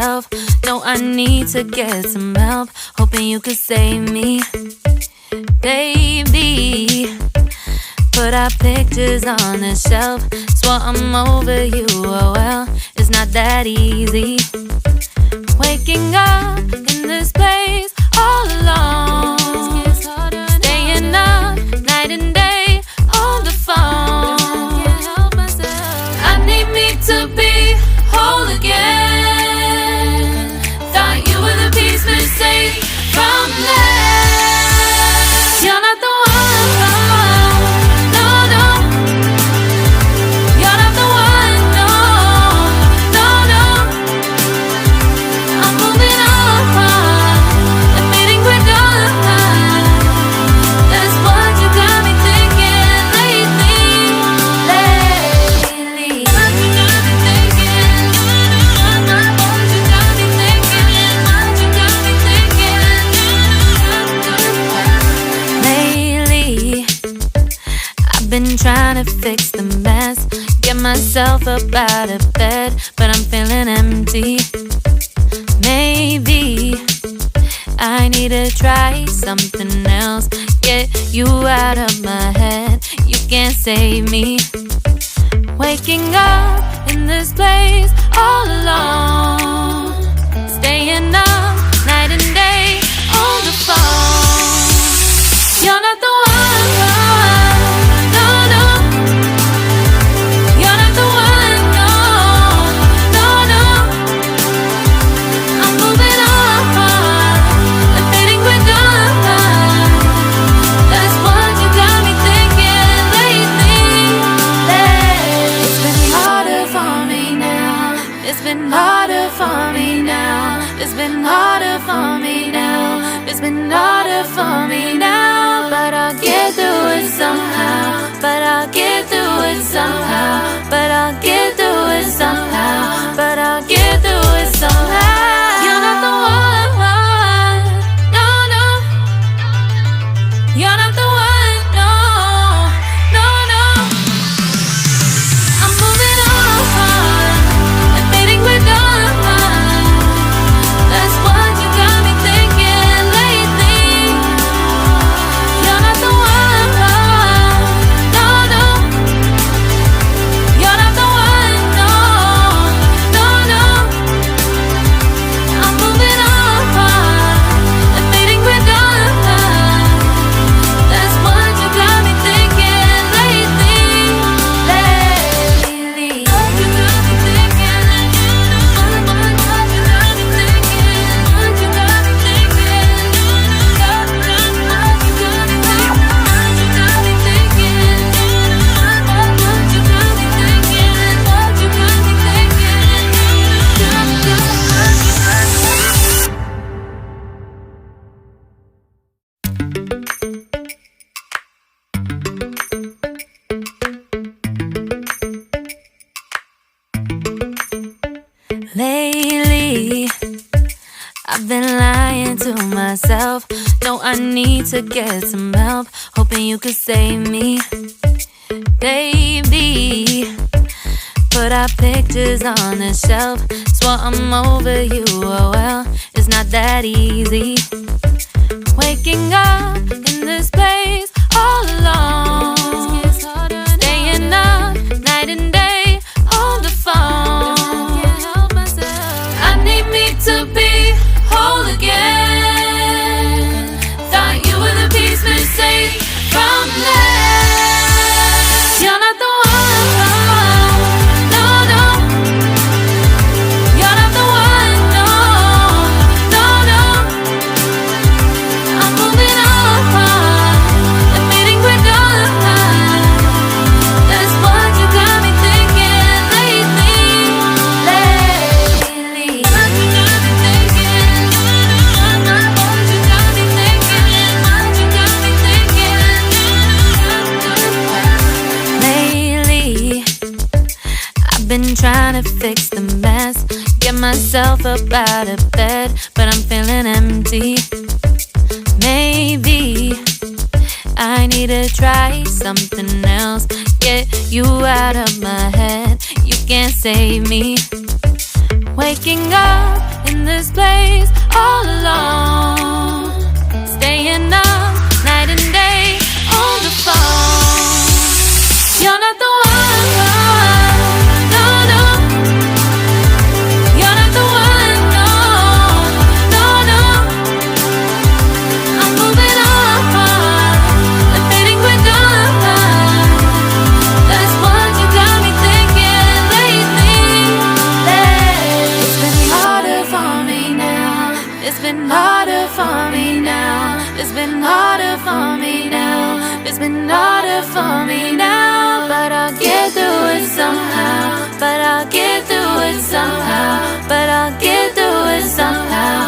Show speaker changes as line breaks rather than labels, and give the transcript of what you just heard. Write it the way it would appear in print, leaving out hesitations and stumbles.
myself. No, I need to get some help. Hoping you could save me, baby. Put our pictures on the shelf. Swore I'm over you, oh well, it's not that easy. Waking up in this place all alone, staying up night and day on the phone. I need me to be whole again. Thought you were the piece missing from left. You're not the one. Been trying to fix the mess, get myself up out of bed, but I'm feeling empty. Maybe I need to try something else. Get you out of my head, you can't save me. Waking up in this place all alone, staying up night and day on the phone. You're not the one. It's been harder for me now. It's been harder for me now. It's been harder for me now. But I'll get through it somehow. But I'll get through it somehow. But I'll get through it somehow. But I'll get through it somehow. You're not the one. No, no. You're not the one. No, no, no. I'm moving on. That's what you got me thinking lately. You're not the one. No, no. You're not the one. No, no, no. I'm moving on and fading with done. That's what you got me thinking lately. What you got me thinking. Lately, I've been lying to myself. No, I need to get some help. Hoping you could save me, baby. Put our pictures on the shelf. Swore I'm over you, oh well, it's not that easy. Waking up in this place all alone, staying up night and day on the phone. To be whole again. Thought you were the piece missing from left. You're not the one. No, no. You're not the one. No, no, no. I'm moving on and fading with done. That's what you got me thinking lately. Been trying to fix the mess, get myself up out of bed, but I'm feeling empty. Maybe I need to try something else. Get you out of my head, you can't save me. Waking up It's been harder for me now. It's been harder for me now. It's been harder for me now. But I'll get through it somehow. But I'll get through it somehow. But I'll get through it somehow.